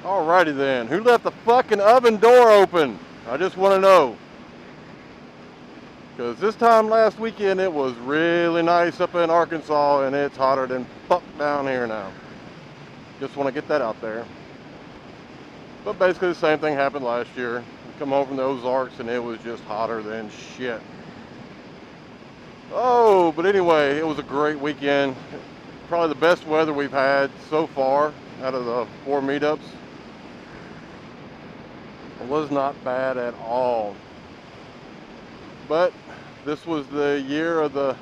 Alrighty then. Who left the fucking oven door open? I just want to know. Because this time last weekend it was really nice up in Arkansas and it's hotter than fuck down here now. Just want to get that out there. But basically the same thing happened last year. We come home from the Ozarks and it was just hotter than shit. Oh, but anyway, it was a great weekend. Probably the best weather we've had so far out of the 4 meetups. It was not bad at all. But this was the year of the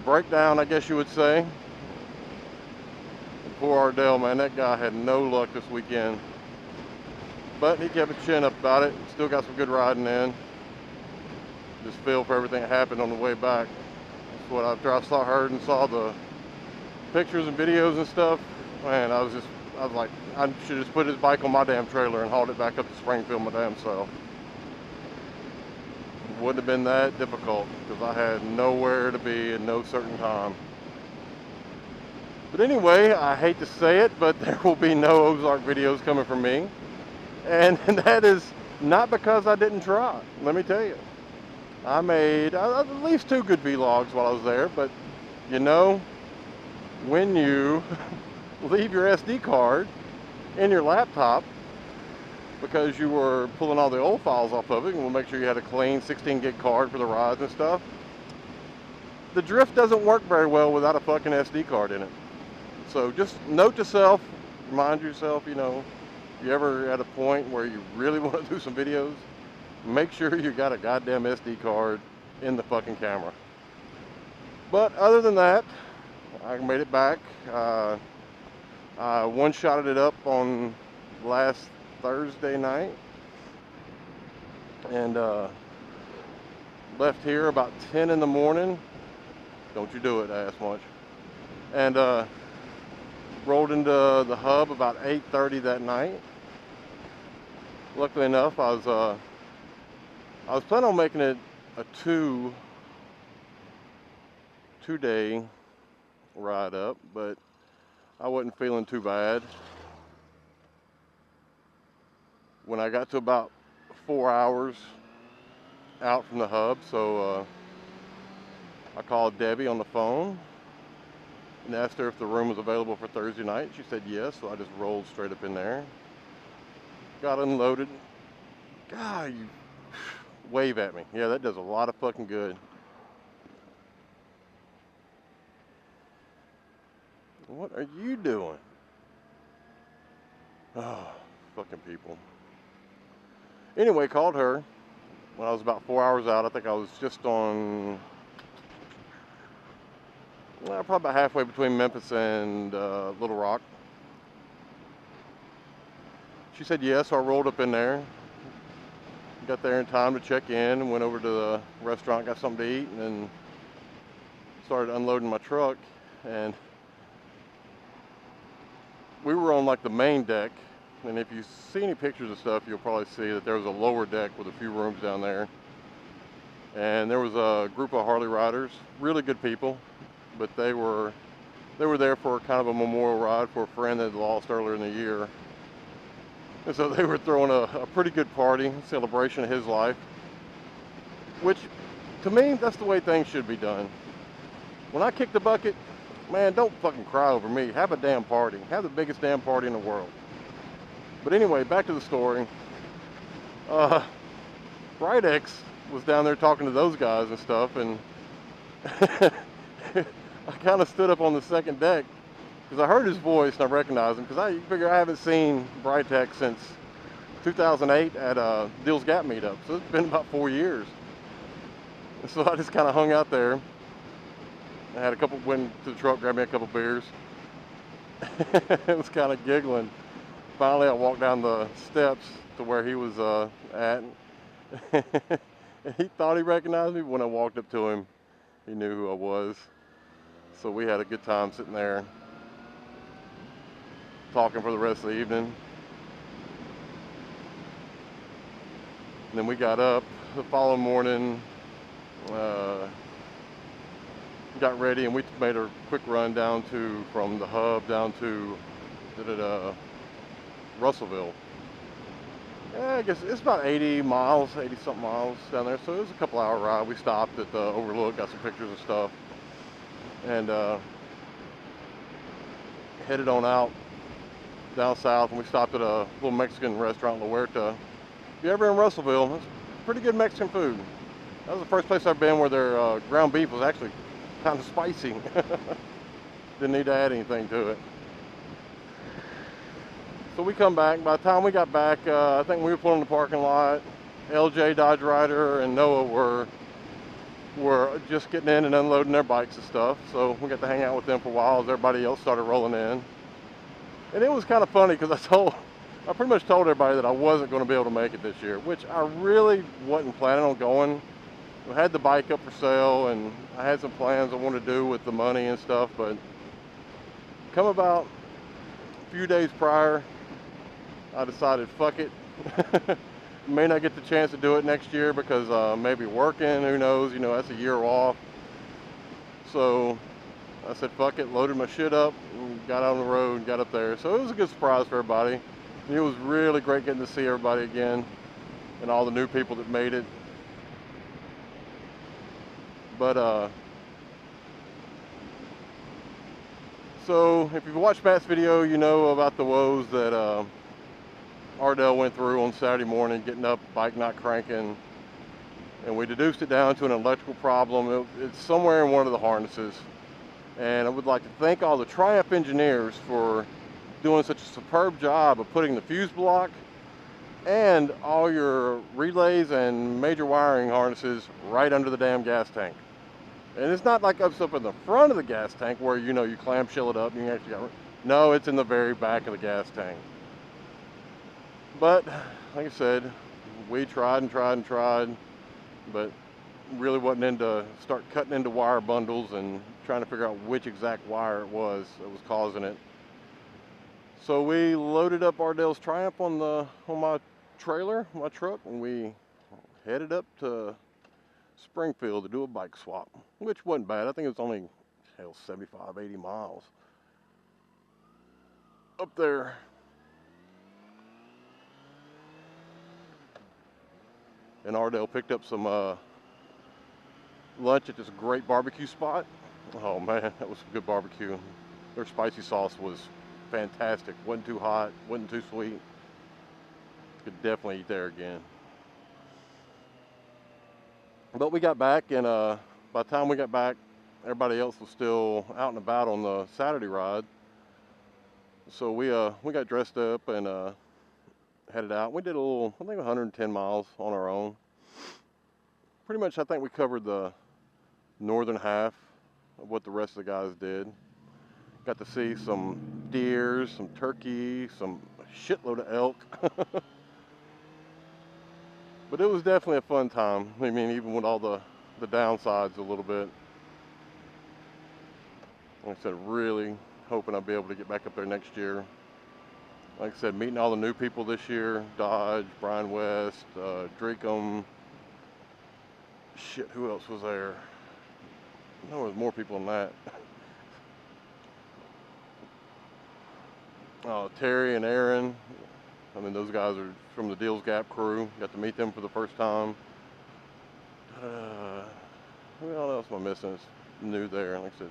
breakdown, I guess you would say. And poor Ardell, man, that guy had no luck this weekend. But he kept his chin up about it. Still got some good riding in. Just feel for everything that happened on the way back. That's what after I heard and saw the pictures and videos and stuff, man, I was like, I should just put his bike on my damn trailer and hauled it back up to Springfield my damn self. It wouldn't have been that difficult because I had nowhere to be at no certain time. But anyway, I hate to say it, but there will be no Ozark videos coming from me. And that is not because I didn't try, let me tell you. I made at least 2 good vlogs while I was there, but you know, when you leave your SD card in your laptop because you were pulling all the old files off of it, and we'll make sure you had a clean 16 gig card for the rides and stuff, the drift doesn't work very well without a fucking SD card in it. So just note to self, remind yourself, you know, if you ever at a point where you really want to do some videos, make sure you got a goddamn SD card in the fucking camera. But other than that, I made it back. I one-shotted it up on last Thursday night and left here about 10 in the morning. Don't you do it, I asked much. And rolled into the hub about 8:30 that night. Luckily enough, I was planning on making it a two-day ride up, but I wasn't feeling too bad. When I got to about 4 hours out from the hub, so I called Debbie on the phone and asked her if the room was available for Thursday night. She said yes, so I just rolled straight up in there. Got unloaded. God, you wave at me. Yeah, that does a lot of fucking good. What are you doing? Oh, fucking people. Anyway, called her when I was about 4 hours out. I think I was just on, well, probably about halfway between Memphis and Little Rock. She said yes, so I rolled up in there. Got there in time to check in and went over to the restaurant, got something to eat, and then started unloading my truck. And we were on like the main deck, and if you see any pictures of stuff, you'll probably see that there was a lower deck with a few rooms down there. And there was a group of Harley riders, really good people, but they were there for kind of a memorial ride for a friend that had lost earlier in the year. And so they were throwing a pretty good party, celebration of his life, which to me, that's the way things should be done. When I kick the bucket, man, don't fucking cry over me. Have a damn party. Have the biggest damn party in the world. But anyway, back to the story. Britex was down there talking to those guys and stuff, and I kind of stood up on the second deck because I heard his voice and I recognized him, because you figure I haven't seen Britex since 2008 at Deals Gap meetup, so it's been about 4 years. And so I just kind of hung out there. I had went to the truck, grabbed me a couple beers. It was kind of giggling. Finally, I walked down the steps to where he was at. And he thought he recognized me, but when I walked up to him, he knew who I was. So we had a good time sitting there, talking for the rest of the evening. And then we got up the following morning, got ready, and we made a quick run from the hub down to Russellville. Yeah, I guess it's about 80 miles, 80 something miles down there. So it was a couple hour ride. We stopped at the overlook, got some pictures and stuff, and headed on out down south. And we stopped at a little Mexican restaurant, La Huerta. If you're ever in Russellville, it's pretty good Mexican food. That was the first place I've been where their ground beef was actually kind of spicy. Didn't need to add anything to it. So we come back. By the time we got back, I think we were pulling in the parking lot. LJ, Dodge Rider, and Noah were just getting in and unloading their bikes and stuff. So we got to hang out with them for a while as everybody else started rolling in. And it was kind of funny because I pretty much told everybody that I wasn't going to be able to make it this year, which I really wasn't planning on going. I had the bike up for sale and I had some plans I wanted to do with the money and stuff, but come about a few days prior, I decided, fuck it. May not get the chance to do it next year because maybe working, who knows, you know, that's a year off. So I said, fuck it, loaded my shit up, and got out on the road and got up there. So it was a good surprise for everybody. It was really great getting to see everybody again and all the new people that made it. But so if you've watched Matt's video, you know about the woes that Ardell went through on Saturday morning, getting up, bike not cranking, and we deduced it down to an electrical problem. It's somewhere in one of the harnesses. And I would like to thank all the Triumph engineers for doing such a superb job of putting the fuse block and all your relays and major wiring harnesses right under the damn gas tank. And it's not like up in the front of the gas tank where, you know, you clamshell it up and you actually got, no, it's in the very back of the gas tank. But like I said, we tried and tried and tried, but really wasn't into start cutting into wire bundles and trying to figure out which exact wire it was that was causing it. So we loaded up Ardell's Triumph on my trailer, my truck, and we headed up to Springfield to do a bike swap, which wasn't bad. I think it was only, hell, 75, 80 miles up there. And Ardell picked up some lunch at this great barbecue spot. Oh man, that was good barbecue. Their spicy sauce was fantastic. Wasn't too hot, wasn't too sweet. Could definitely eat there again. But we got back, and by the time we got back, everybody else was still out and about on the Saturday ride. So we got dressed up and headed out. We did a little, I think 110 miles on our own. Pretty much, I think we covered the northern half of what the rest of the guys did. Got to see some deer, some turkey, some shitload of elk. But it was definitely a fun time. I mean, even with all the downsides a little bit. Like I said, really hoping I'll be able to get back up there next year. Like I said, meeting all the new people this year. Dodge, Brian West, Dreekum. Shit, who else was there? There was more people than that. Terry and Aaron. I mean, those guys are from the Deals Gap crew. Got to meet them for the first time. Who else am I missing? It's new there. Like I said,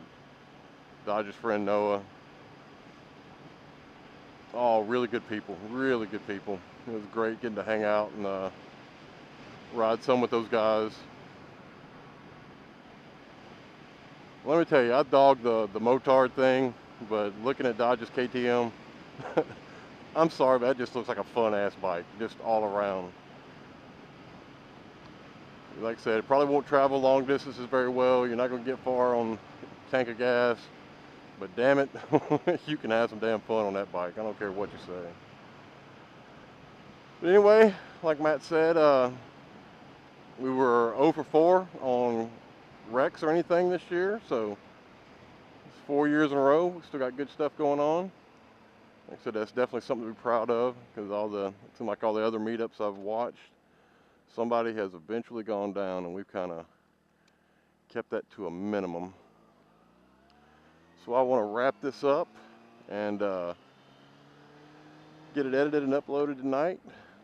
Dodge's friend Noah. Oh, really good people. Really good people. It was great getting to hang out and ride some with those guys. Let me tell you, I dogged the Motard thing, but looking at Dodge's KTM, I'm sorry, but that just looks like a fun-ass bike, just all around. Like I said, it probably won't travel long distances very well. You're not going to get far on a tank of gas, but damn it, you can have some damn fun on that bike. I don't care what you say. But anyway, like Matt said, we were 0 for 4 on wrecks or anything this year, so it's 4 years in a row. We still got good stuff going on. Like I said, that's definitely something to be proud of, because it seems like all the other meetups I've watched, somebody has eventually gone down, and we've kind of kept that to a minimum. So I want to wrap this up and get it edited and uploaded tonight.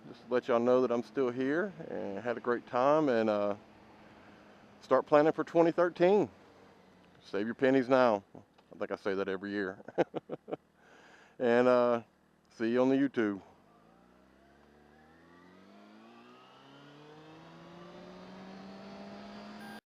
Just to let y'all know that I'm still here and had a great time, and start planning for 2013. Save your pennies now. I think I say that every year. And see you on the YouTube.